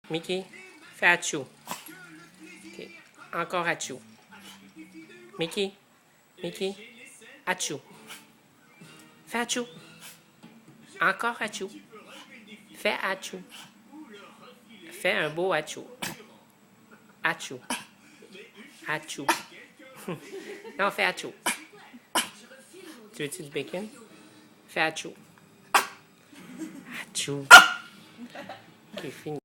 Mickey, fais achou. OK. Encore achou. Mickey, Mickey, achou. Fais achou. Encore achou. Fais achou. Fais un beau achou. Achou. Achou. Non, fais achou. Tu veux-tu du bacon? Fais achou. Achou. OK, fini.